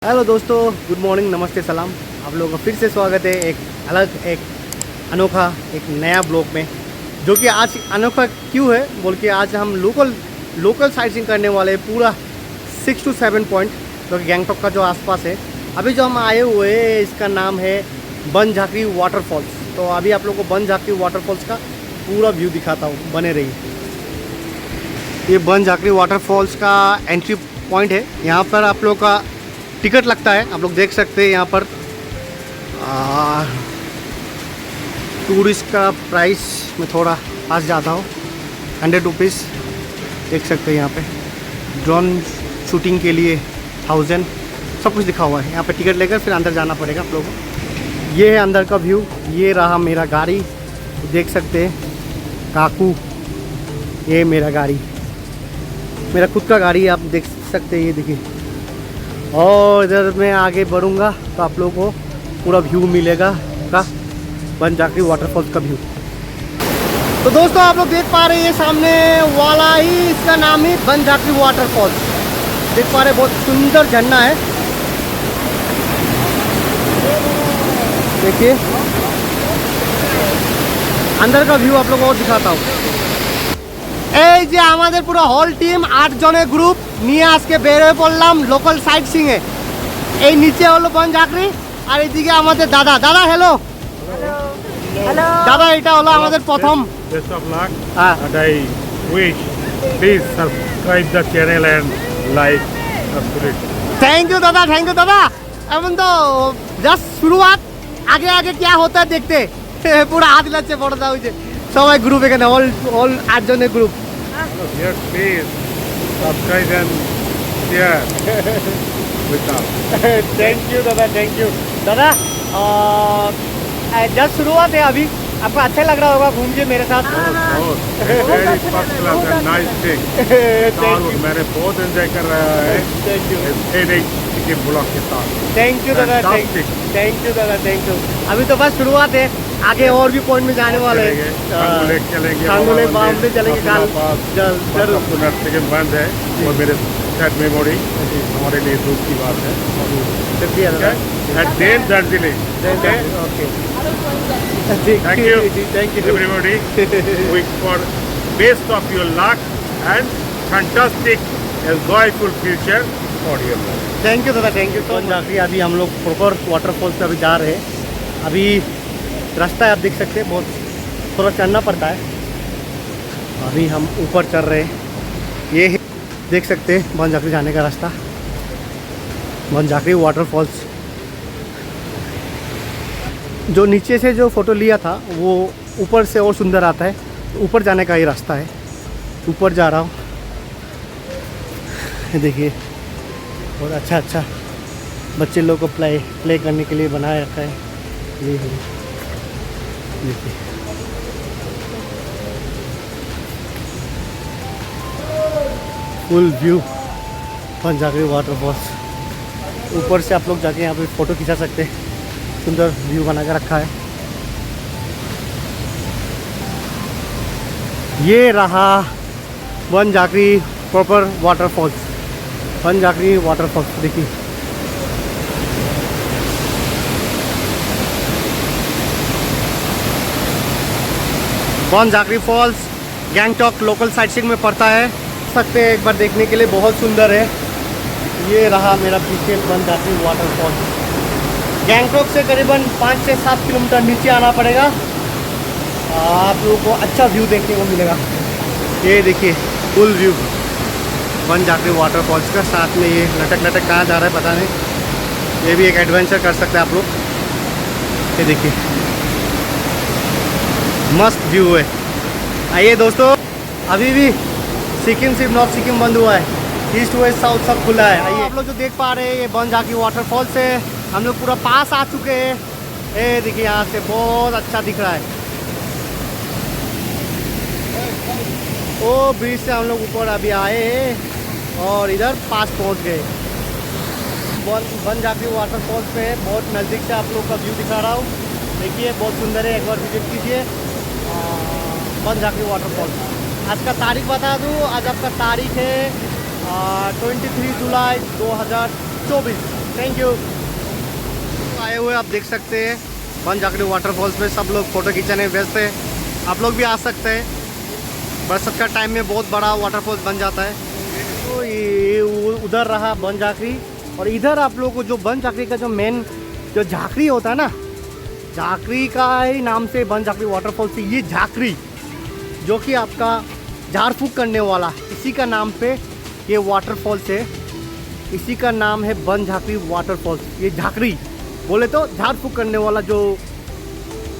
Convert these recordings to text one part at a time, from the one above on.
Hello दोस्तों, good morning, नमस्ते, सलाम। आप लोगों का फिर से स्वागत है एक अलग, एक अनोखा, एक नया ब्लॉग में। जो कि आज अनोखा क्यों है बोल के आज हम लोकल साइटिंग करने वाले हैं पूरा 6 to 7 पॉइंट जो कि गैंगटॉक का जो आसपास है। अभी जो हम आए हुए हैं इसका नाम है बन झाकरी वाटरफॉल्स। तो अभी आप लोगों को बन झाकरी वाटरफॉल्स का पूरा व्यू दिखाता हूँ, बने रहिए। ये बन झाकरी वाटरफॉल्स का एंट्री पॉइंट है। यहाँ पर आप लोग का टिकट लगता है, आप लोग देख सकते हैं यहाँ पर। टूरिस्ट का प्राइस में थोड़ा पास जाता हूँ, 100 रुपीज़ देख सकते हैं। यहाँ पे ड्रोन शूटिंग के लिए 1000, सब कुछ लिखा हुआ है। यहाँ पे टिकट लेकर फिर अंदर जाना पड़ेगा आप लोगों को। ये है अंदर का व्यू। ये रहा मेरा गाड़ी, देख सकते हैं काकू। ये मेरा गाड़ी, मेरा खुद का गाड़ी आप देख सकते हैं, ये देखिए। और इधर मैं आगे बढ़ूँगा तो आप लोगों को पूरा व्यू मिलेगा का बन झाकरी वाटरफॉल्स का व्यू। तो दोस्तों आप लोग देख पा रहे हैं सामने वाला ही, इसका नाम ही बन झाकरी वाटरफॉल्स। देख पा रहे, बहुत सुंदर झरना है। देखिए अंदर का व्यू आप लोगों को दिखाता हूँ। এই যে আমাদের পুরো হোল টিম 8 জনের গ্রুপ নিয়ে আজকে বের হয়ে পড়লাম লোকাল সাইট সিং এ। এই নিচে হলো বন ঝাকরি আর এইদিকে আমাদের দাদা। দাদা হ্যালো। হ্যালো দাদা, এটা হলো আমাদের প্রথম। Best of luck. And I wish please subscribe the channel and like subscribe. Thank you दादा, थैंक यू दादा। এখন তো জাস্ট শুরুয়াত, আগে আগে क्या होता है देखते। পুরো হাত লাগছে বড় দা, ওই যে সবাই গ্রুপ এখানে অল 8 জনের group. Yes, please subscribe and share with us. Thank you दादा, थैंक यू दादा। जस्ट शुरुआत है अभी, आपको अच्छा लग रहा होगा घूम के मेरे साथ। Very first class and nice thing. मैंने बहुत एंजॉय कर रहा है। थैंक यू, सिक्किम ब्लॉग के साथ। थैंक यू दादा, Fantastic. थैंक यू दादा, थैंक यू। अभी तो बस शुरुआत है, आगे और भी पॉइंट में जाने वाले हैं। चलेंगे सांगोले बामले चलेंगे कल। जरूर सिक्किम बंद है और मेरे सैड मेमोरी हमारे लिए दुख की बात है। शुक्रिया दादा। And then Darjeeling. Okay. Thank you. Thank you Everybody. Wish for best of your luck and fantastic and joyful future for your life. Thank you दादा, थैंक यू। बन झाकरी अभी हम लोग प्रॉपर वाटरफॉल्स पे अभी जा रहे हैं। अभी रास्ता है, आप देख सकते हैं, बहुत थोड़ा चढ़ना पड़ता है। अभी हम ऊपर चढ़ रहे हैं। ये देख सकते हैं बन झाकरी जाने का रास्ता, बन झाकरी वाटरफॉल्स। जो नीचे से जो फ़ोटो लिया था वो ऊपर से और सुंदर आता है। तो ऊपर जाने का ही रास्ता है, ऊपर जा रहा हूँ। देखिए बहुत अच्छा अच्छा बच्चे लोग को प्ले करने के लिए बनाया रखा है। ये देखिए फुल व्यू बन झाकरी वाटरफॉल्स। ऊपर से आप लोग जाके यहाँ पे फ़ोटो खिंचा सकते हैं, सुंदर व्यू बना के रखा है। ये रहा बन झाकरी प्रॉपर वाटरफॉल्स, बन झाकरी वाटरफॉल्स। देखिए Ban Jhakri falls Gangtok local sightseeing में पड़ता है। सकते हैं एक बार देखने के लिए, बहुत सुंदर है। ये रहा मेरा पीछे बन झाकरी वाटरफॉल्स। गैंगटॉक से करीबन 5 से 7 किलोमीटर नीचे आना पड़ेगा। आप लोगों को अच्छा व्यू देखने को मिलेगा। ये देखिए फुल व्यू बन झाकरी वाटरफॉल्स का। साथ में ये लटक लटक कहाँ जा रहा है पता नहीं। ये भी एक एडवेंचर कर सकते हैं आप लोग। ये देखिए मस्त व्यू है। आइए दोस्तों, अभी भी सिक्किम सिर्फ नॉर्थ सिक्किम बंद हुआ है, ईस्ट वेस्ट साउथ सब खुला है। आइए आप लोग जो देख पा रहे हैं ये बन झाकरी वाटरफॉल से हम लोग पूरा पास आ चुके हैं। ये देखिए यहाँ से बहुत अच्छा दिख रहा है। ओ ब्रिज से हम लोग ऊपर अभी आए हैं और इधर पास पहुँच गए। बन झाकरी वाटरफॉल्स पे बहुत नज़दीक से आप लोग का व्यू दिखा रहा हूँ। देखिए बहुत सुंदर है, एक बार विजिट कीजिए बन झाकरी वाटरफॉल्स। आज का तारीख बता दूँ, आज आपका तारीख है 23 जुलाई 2024। Thank you. आए हुए आप देख सकते हैं बन जाकरी वाटरफॉल्स में सब लोग फ़ोटो खींचने व्यस्त हैं। आप लोग भी आ सकते हैं, बरसात का टाइम में बहुत बड़ा वाटरफॉल्स बन जाता है। तो ये उधर रहा बन जाकरी, और इधर आप लोगों को जो बन जाकरी का जो मेन जो झाकरी होता है ना, झाकरी का ही नाम से बन जाकरी वाटरफॉल से ये झाकरी जो कि आपका झाड़ फूँक करने वाला, इसी का नाम पे ये वाटरफॉल्स है। इसी का नाम है बन झाकरी वाटरफॉल्स। ये झाकरी बोले तो झाड़ फूँक करने वाला जो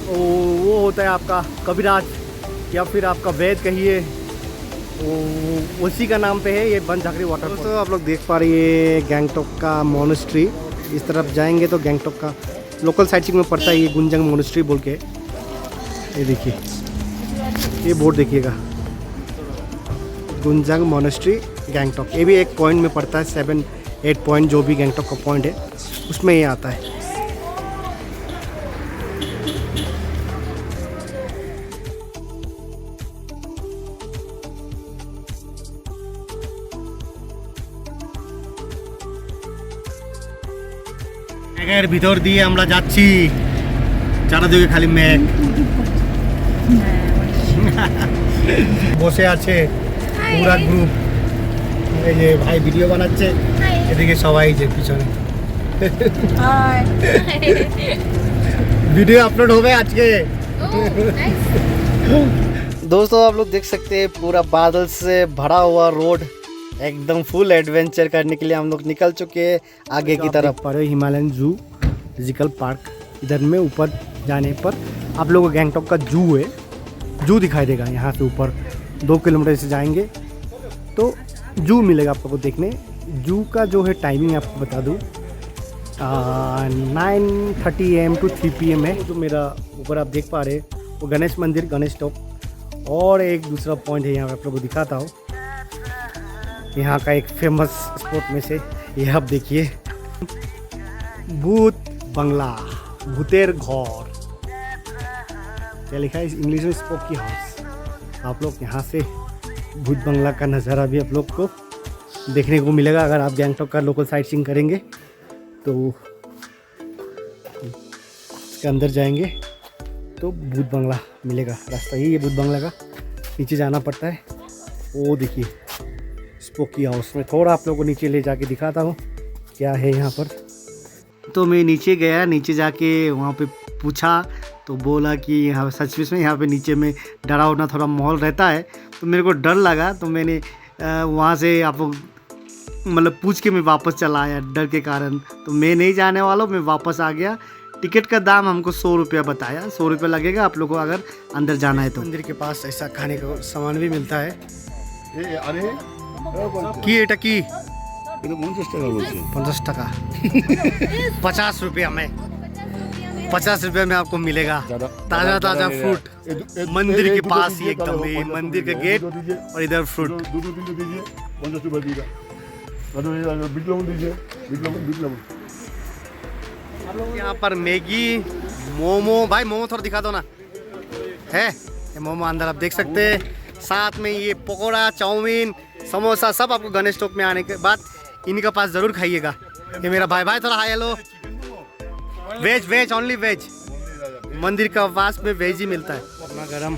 वो होता है आपका कविराज या फिर आपका वैद कहिए, उसी का नाम पे है ये बन झाकरी वाटरफॉल। तो आप लोग देख पा रहे हैं गैंगटॉक का मोनेस्ट्री। इस तरफ जाएंगे तो गैंगटॉक का लोकल साइटिंग में पड़ता है ये गुंजंग मोनेस्ट्री बोल के। ये देखिए, ये बोर्ड देखिएगा, गुंजंग मोनेस्ट्री गैंगटॉक। ये भी एक पॉइंट में पड़ता है, 7-8 पॉइंट जो भी गैंगटॉक का पॉइंट है उसमें ये आता है। এর ভিতর দিয়ে আমরা যাচ্ছি, চারদিকে খালি মেঘ। বসে আছে পুরা গ্রুপ, এই যে ভাই ভিডিও বানাচ্ছে, এদিকে সবাই যে পিছনে वीडियो अपलोड हो गए आज के। दोस्तों आप लोग देख सकते हैं पूरा बादल से भरा हुआ रोड, एकदम फुल एडवेंचर करने के लिए हम लोग निकल चुके हैं आगे की तरफ। पर हिमालयन जू फिजिकल पार्क, इधर में ऊपर जाने पर आप लोगों को गैंगटॉक का जू है, जू दिखाई देगा। यहाँ से ऊपर 2 किलोमीटर से जाएंगे तो जू मिलेगा आप लोगों को देखने। जू का जो है टाइमिंग आपको बता दूँ, 9:30 AM to 3 PM है। जो मेरा ऊपर आप देख पा रहे हैं वो गणेश मंदिर, गणेश टॉप। और एक दूसरा पॉइंट है यहाँ पे आप लोगों को दिखाता हूँ, यहाँ का एक फेमस स्पॉट में से ये आप देखिए, भूत बंगला, भूतेर घर क्या लिखा है इंग्लिश में, स्पोकी हाउस। आप लोग यहाँ से भूत बंगला का नज़ारा भी आप लोग को देखने को मिलेगा अगर आप गैंगटॉक का लोकल साइट सीइंग करेंगे तो। इसके अंदर जाएंगे तो भूत बंगला मिलेगा, रास्ता यही है भूत बंगला का, नीचे जाना पड़ता है। वो देखिए स्पोकी हाउस में, थोड़ा आप लोगों को नीचे ले जाके दिखाता हूँ क्या है यहाँ पर। तो मैं नीचे गया, नीचे जाके वहाँ पे पूछा तो बोला कि यहाँ सच में यहाँ पे नीचे में डरावना थोड़ा माहौल रहता है। तो मेरे को डर लगा, तो मैंने वहाँ से आप मतलब पूछ के मैं वापस चला आया डर के कारण। तो मैं नहीं जाने वाला हूँ, मैं वापस आ गया। टिकट का दाम हमको 100 रुपया बताया, 100 रुपया लगेगा आप लोगों को अगर अंदर जाना है तो। मंदिर के पास ऐसा खाने का सामान भी मिलता है। কি এটা কি? 50 টাকা 50 रुपया में, 50 रुपये में आपको मिलेगा ताज़ा ताज़ा फ्रूट मंदिर के पास ही एकदम, ये मंदिर का गेट और इधर फ्रूट। यहाँ पर मैगी, मोमो, भाई मोमो थोड़ा दिखा दो ना, है ये मोमो अंदर आप देख सकते हैं। साथ में ये पकोड़ा, चाउमीन, समोसा सब आपको गणेश टॉप में आने के बाद इनके पास ज़रूर खाइएगा। ये मेरा भाई, भाई थोड़ा hi hello. Veg, veg only veg, मंदिर का पास में वेज ही मिलता है। अपना गरम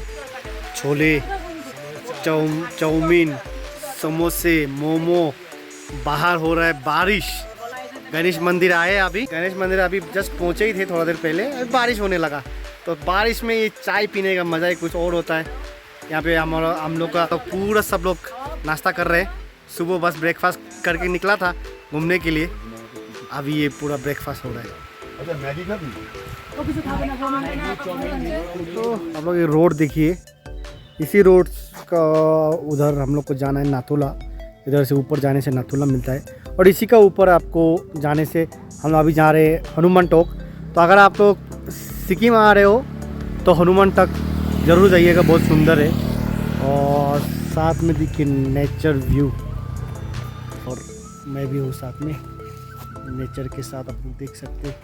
छोले, चाउमीन, समोसे, मोमो। बाहर हो रहा है बारिश। गणेश मंदिर आए अभी, गणेश मंदिर अभी जस्ट पहुँचे ही थे थोड़ा देर पहले, अभी बारिश होने लगा। तो बारिश में ये चाय पीने का मज़ा ही कुछ और होता है। यहाँ पे हम लोग का तो पूरा सब लोग नाश्ता कर रहे हैं। सुबह बस ब्रेकफास्ट करके निकला था घूमने के लिए, अभी ये पूरा ब्रेकफास्ट हो रहा है। तो हम लोग ये रोड देखिए, इसी रोड का उधर हम लोग को जाना है नाथुला। इधर से ऊपर जाने से नाथुला मिलता है, और इसी का ऊपर आपको जाने से हम लोग अभी जा रहे हैं हनुमान टॉक। तो अगर आप लोग सिक्किम आ रहे हो तो हनुमान टॉक ज़रूर जाइएगा, बहुत सुंदर है। और साथ में देखिए नेचर व्यू, और मैं भी हूँ साथ में नेचर के साथ, आप लोग देख सकते हैं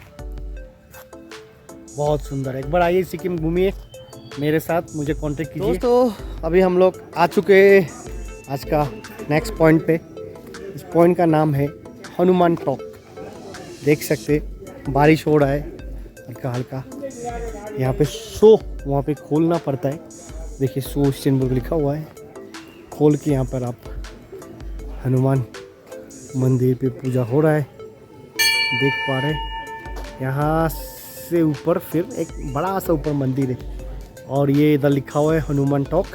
बहुत सुंदर है। एक बार आइए सिक्किम घूमिए मेरे साथ, मुझे कांटेक्ट कीजिए। दोस्तों अभी हम लोग आ चुके हैं आज का नेक्स्ट पॉइंट पे। इस पॉइंट का नाम है हनुमान टॉक। देख सकते बारिश हो रहा है हल्का हल्का। यहाँ पे शो वहाँ पे खोलना पड़ता है, देखिए शो इस्तांबुल लिखा हुआ है। खोल के यहाँ पर आप हनुमान मंदिर पे पूजा हो रहा है, देख पा रहे। यहाँ से ऊपर फिर एक बड़ा सा ऊपर मंदिर है और ये इधर लिखा हुआ है हनुमान टॉक।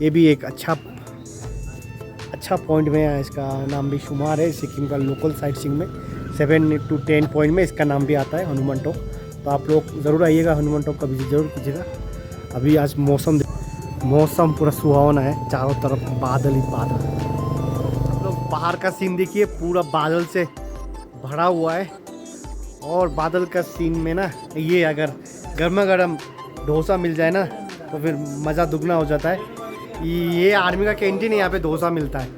ये भी एक अच्छा पॉइंट में है, इसका नाम भी शुमार है सिक्किम का लोकल साइट सीइंग में। 7 to 10 पॉइंट में इसका नाम भी आता है हनुमान टॉक। तो आप लोग ज़रूर आइएगा, हनुमान टॉक का विजिट ज़रूर कीजिएगा। अभी आज मौसम पूरा सुहावना है, चारों तरफ बादल ही बादल। आप लोग बाहर का सीन देखिए, पूरा बादल से भरा हुआ है। और बादल का सीन में ना ये अगर गर्मा गर्म डोसा मिल जाए ना तो फिर मज़ा दुगना हो जाता है। ये आर्मी का कैंटीन है, यहाँ पे डोसा मिलता है।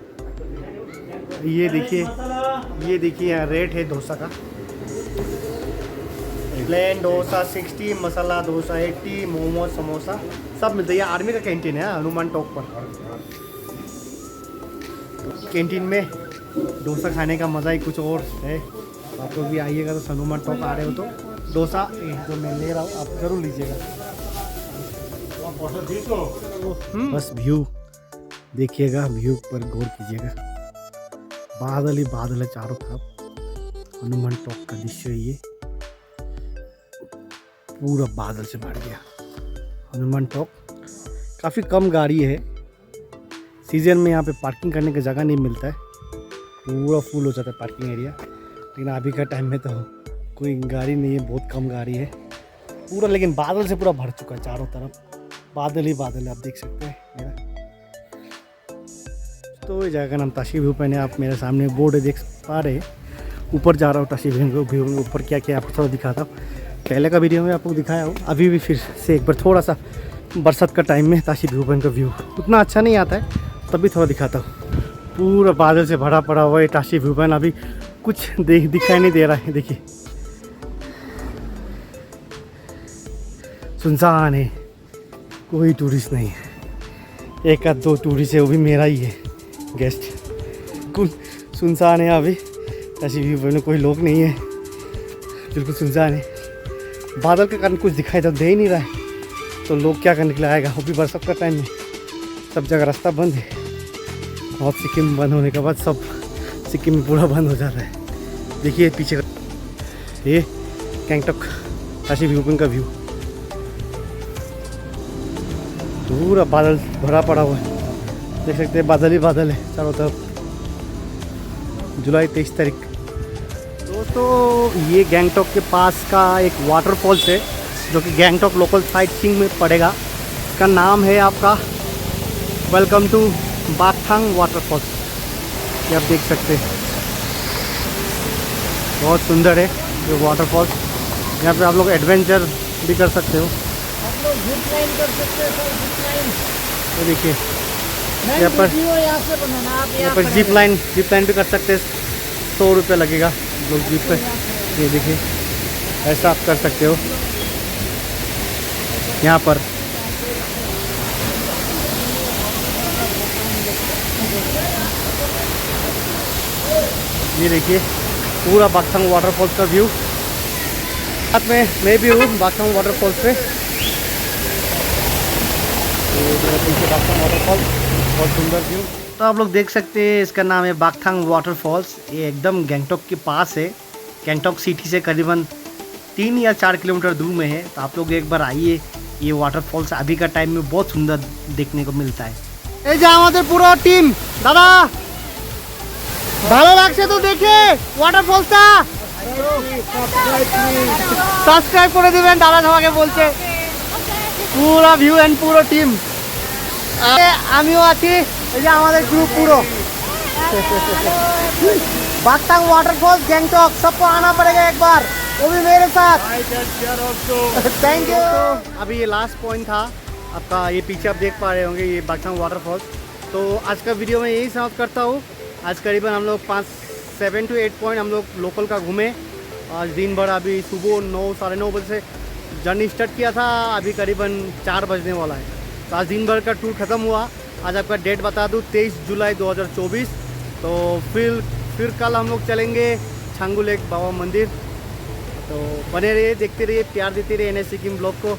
ये देखिए यहाँ रेट है डोसा का। प्लेन डोसा 60, मसाला डोसा 80, मोमो समोसा सब मिलता है। ये आर्मी का कैंटीन है हनुमान टॉक पर। कैंटीन में डोसा खाने का मज़ा ही कुछ और है। आप लोग भी आइएगा तो हनुमान टॉक आ रहे हो तो डोसा जो मैं ले रहा हूँ आप ज़रूर लीजिएगा। बस व्यू देखिएगा, व्यू पर गौर कीजिएगा, बादल ही बादल है चारों तरफ। हनुमान टॉक का दृश्य ये पूरा बादल से भर गया। हनुमान टॉक काफ़ी कम गाड़ी है, सीजन में यहाँ पे पार्किंग करने की जगह नहीं मिलता है, पूरा फुल हो जाता है पार्किंग एरिया। लेकिन अभी का टाइम में तो कोई गाड़ी नहीं है, बहुत कम गाड़ी है पूरा। लेकिन बादल से पूरा भर चुका है चारों तरफ, बादल ही बादल है, आप देख सकते हैं मेरा। तो इस जगह का नाम ताशी व्यू पॉइंट है। आप मेरे सामने बोर्ड देख पा रहे हैं, ऊपर जा रहा हूँ ताशी व्यू में। ऊपर क्या क्या आपको थोड़ा दिखाता हूँ, पहले का वीडियो में आपको दिखाया हूँ, अभी भी फिर से एक बार थोड़ा सा बरसात का टाइम में ताशी व्यू पॉइंट का व्यू उतना अच्छा नहीं आता है, तभी थोड़ा दिखाता हूँ। पूरा बादल से भरा पड़ा हुआ है ताशी व्यू पॉइंट, अभी कुछ दिखाई नहीं दे रहा है। देखिए सुनसान है, कोई टूरिस्ट नहीं है, एक आध दो टूरिस्ट है, वो भी मेरा ही है गेस्ट। कुल सुनसान है अभी ताशी व्यू पॉइंट में, कोई लोग नहीं है, बिल्कुल सुनसान है। बादल के कारण कुछ दिखाई तो दे ही नहीं रहा है, तो लोग क्या करने के लिए आएगा, वो भी बरसात का टाइम में। सब जगह रास्ता बंद है और सिक्किम बंद होने के बाद सब सिक्किम में पूरा बंद हो जाता है। देखिए पीछे ये गैंगटॉक ताशी व्यू पॉइंट का व्यू, पूरा बादल भरा पड़ा हुआ है, देख सकते हैं बादल ही बादल है चारों तरफ। जुलाई 23 तारीख दोस्तों, ये गैंगटॉक के पास का एक वाटरफॉल्स है जो कि गैंगटॉक लोकल साइट सीइंग में पड़ेगा। इसका नाम है आपका वेलकम टू बाकथांग वाटरफॉल्स। ये आप देख सकते हैं, बहुत सुंदर है ये वाटरफॉल्स। यहाँ पे आप लोग एडवेंचर भी कर सकते हो, आप लोग जिप लाइन कर सकते हैं सर, जिप लाइन। ये देखिए यहाँ पर बनाना, आप यहाँ पर जिप लाइन भी कर सकते हैं। 100 रुपये लगेगा लोग जीप पे। ये देखिए ऐसा आप कर सकते हो यहाँ पर। ये देखिए पूरा बाकथांग वाटरफॉल्स का व्यू, साथ में मैं भी हूँ बाकथांग वाटरफॉल्स पे। तो पीछे बाकथांग वाटरफॉल्स, बहुत सुंदर व्यू। तो आप लोग देख सकते हैं, इसका नाम है बाकथांग वाटरफॉल्स। ये एकदम गैंगटॉक के पास है, गैंगटॉक सिटी से करीबन 3 या 4 किलोमीटर दूर में है। तो आप लोग एक बार आइए, ये वाटरफॉल्स अभी का टाइम में बहुत सुंदर देखने को मिलता है। এই যে আমাদের পুরো টিম, দাদা ভালো লাগছে তো দেখে ওয়াটারফলসটা? সাবস্ক্রাইব করে দিবেন, দাদা সবাইকে বলছে। পুরো ভিউ এন্ড পুরো টিম, আমিও আছি, এই যে আমাদের গ্রুপ পুরো। बाकथांग वाटरफॉल्स गैंगटॉक, सबको आना पड़ेगा एक बार, वो भी मेरे साथ। Thank you. अभी ये लास्ट पॉइंट था आपका, ये पीछे आप देख पा रहे होंगे, ये बाकथांग वाटरफॉल्स। तो आज का वीडियो मैं यही समाप्त करता हूँ। आज करीबन हम लोग 7 to 8 पॉइंट हम लोग लोकल का घूमे। आज दिन भर, अभी सुबह 9 साढ़े 9 बजे से जर्नी स्टार्ट किया था, अभी करीबन 4 बजने वाला है। तो आज दिन भर का टूर ख़त्म हुआ। आज आपका डेट बता दूँ 23 जुलाई 2024। तो फिर कल हम लोग चलेंगे छांगू लेक बाबा मंदिर। तो बने रहिए, देखते रहिए, प्यार देते रहिए NS सिक्किम ब्लॉग को।